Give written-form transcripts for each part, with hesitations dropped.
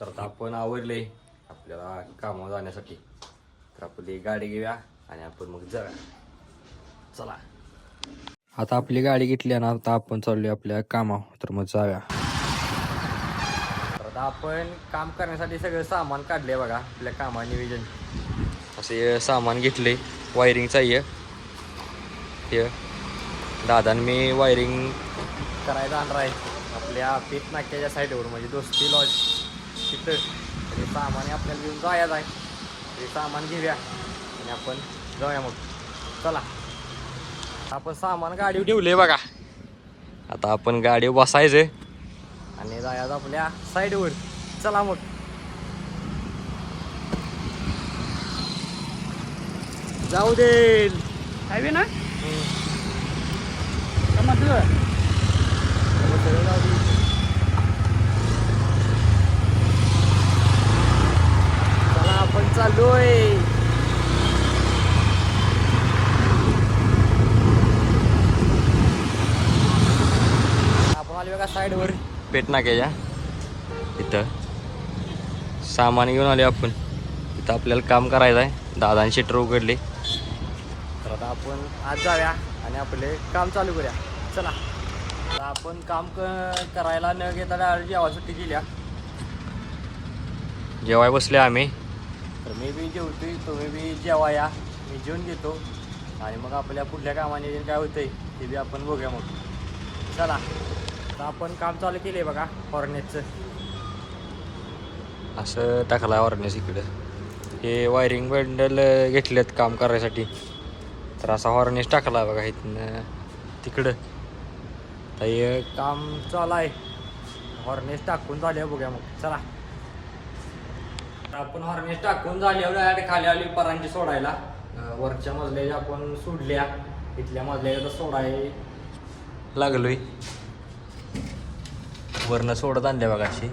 तर आता आपण आवरले आपल्याला कामावर जाण्यासाठी. तर आपली गाडी घेऊया आणि आपण मग जाऊया. चला, आता आपली गाडी घेतली ना, आता आपण चाललोय आपल्या कामावर. तर मग जाऊया. तर आता आपण काम करण्यासाठी सगळं सामान काढले बघा. आपल्या कामा नियोजन असे सामान घेतले. वायरिंगचं हे दादा मी वायरिंग करायला जाणार आहे आपल्या पेट नाक्याच्या साईडवर, म्हणजे दोस्ती लॉज तिथं. ते सामान आपल्याला घेऊन जायचं आहे. ते सामान घेऊया आणि आपण जाऊया. मग चला, आपण सामान गाडीवर ठेवले बघा. आता आपण गाडीवर बसायचं आणि जायचं आपल्या साईडवर. चला मग. जाऊ दे हायवे ना चला आपण चाललोय. आपण आलो बघा साईडवर पेट नाक्याच्या इथं. सामान घेऊन आले आपण. इथं आपल्याला काम करायचं आहे. दादांनी शटर उघडले. तर आता आपण आज जाऊया आणि आपले काम चालू करूया. चला, आता आपण काम करायला न घेता डायरेक्ट जेवायला सुट्टी दिल्या. जेवाय बसले आम्ही. तर मी बी जेवतोय, तुम्ही बी जेवा या. मी जेवून घेतो आणि मग आपल्या पुढल्या कामाने काय होतंय ते बी आपण बघूया. मग चला, आता आपण काम चालू केले बघा. हॉर्नेसचं असं टाकला हॉर्नेस इकडं. हे वायरिंग बंडल घेतलेत काम करायसाठी. तर असा हॉर्नेस टाकला बघा इथनं तिकडं. तर हे काम चालू आहे. हॉर्नेस टाकून झाले बघूया. मग चला, आपण हॉर्नेस टाकून झाल्यावर खाली आली परांची सोडायला. वरच्या मजल्याच्या आपण सोडल्या, इथल्या मजल्याच्या तर सोडाय लागलोय. वरनं सोडत आणल्या बघा अशी.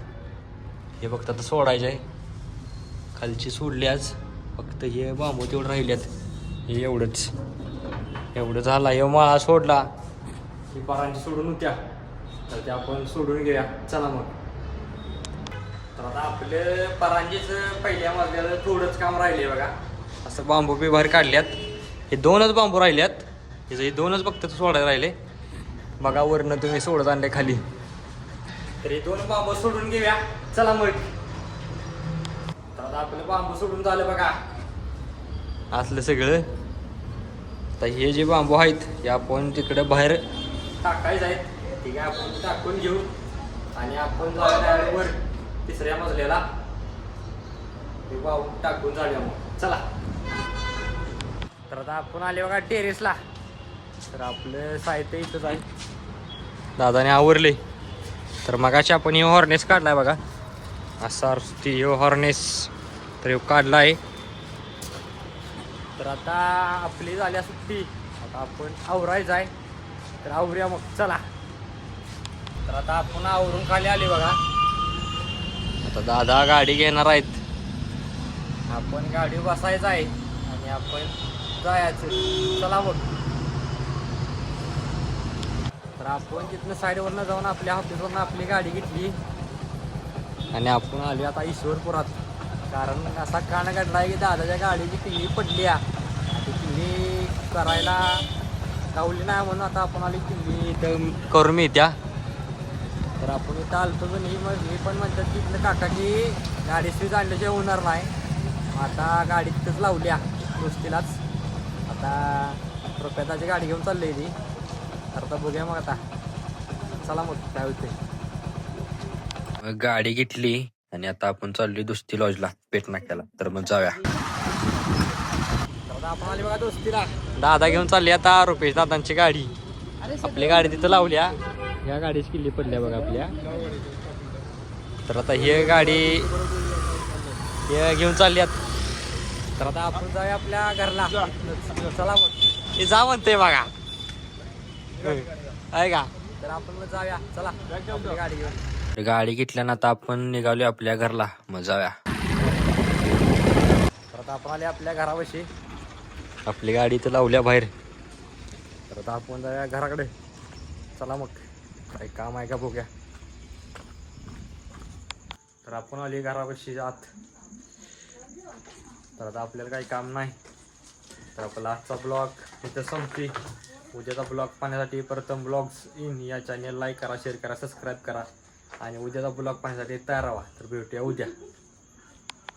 हे फक्त आता सोडायचे आहे. खालची सोडली आज. फक्त हे बांबू तेवढं राहिल्यात. हे एवढं झाला. हे माळा सोडला. ही परांची सोडून होत्या, तर ते आपण सोडून घेऊया. चला मग. तर आता आपलं परांजीचं पहिल्या मजल्याला थोडंच काम राहिले बघा. असं बांबू बी बाहेर काढल्यात. हे 2च बांबू राहिल्यात. हे 2च फक्त सोडायला राहिले बघा. वरनं तुम्ही सोडत आणले खाली. तर हे 2 बांबू सोडून घेऊया. चला मग. तर आता आपलं बांबू सोडून झालं बघा. असलं सगळं. तर हे जे बांबू आहेत हे आपण तिकडं बाहेर टाकायचं आहेत. ठीक आहे, आपण टाकून घेऊ आणि आपण जाऊया वर तिसऱ्या मजल्याला. हे बांबू टाकून जाऊया मग. चला, तर आता आपण आले बघा टेरेसला. तर आपलं साहित्य इथंच आहे. दादाने आवरले. तर मगाशी आपण हे हॉर्नेस काढलाय बघा. असा ती हॉर्नेस तर काढला आहे. तर आता आपली झाल्या सुट्टी. आता आपण आवरायचं आहे. तर आवरूया मग. चला, तर आता आपण आवरून खाली आले बघा. आता दादा गाडी घेणार आहेत. आपण गाडी बसायचं आहे आणि आपण जायचं. चला मग. तर आपण तिथनं साईडवरनं जाऊन आपल्या ऑफिसवरनं आपली गाडी घेतली आणि आपण आली आता ईश्वरपुरात. कारण असा कान घडला आहे की दादाच्या गाडीची किल्ली पडली आहे. ती किल्ली करायला गावली नाही म्हणून आता आपण आली किल्ली इथं करून मिळत्या. तर आपण इथं आलतो पण मी पण म्हणतात की इथलं काका की गाडी स्वीज आणल्याशिवाय होणार नाही. आता गाडी तिथंच लावल्या गोष्टीलाच. आता रुपयाची गाडी घेऊन चालली ती. तर आता बघूया मग. आता चला मग काय होते. गाडी घेतली आणि आता आपण चाललोय दोस्ती लॉजला पेट नाक्याला. तर मग जाऊया. तर आपण आली बघा दोस्तीला. दादा घेऊन चालली आता रुपेश दादांची गाडी. आपली गाडी तिथं लावल्या. या गाडीची किल्ली पडल्या बघा आपल्या. तर आता ही गाडी हे घेऊन चालल्यात. तर आता आपण जाऊया आपल्या घरला. चला मग. हे जा म्हणते बघा आहे का. तर आपण जाऊया. चला, आपली गाडी घेऊन. गाडी घेतल्यानं आता आपण निघालो आपल्या घरला. मग जाऊया. तर आता आपण आले आपल्या घरापाशी. आपली गाडी तर लावल्या बाहेर. तर आता आपण जाऊया घराकडे. चला मग, काही काम आहे का बघूया. तर आपण आली घरापाशी आत. तर आता आपल्याला काही काम नाही. तर आपला आजचा ब्लॉग इथं संपते. उद्याचा ब्लॉग पाहण्यासाठी प्रथम ब्लॉग्स इन या चॅनल लाईक करा, शेअर करा, सबस्क्राईब करा आणि उद्याचा ब्लॉग पाहण्यासाठी तयार राहा. तर भेटूया उद्या.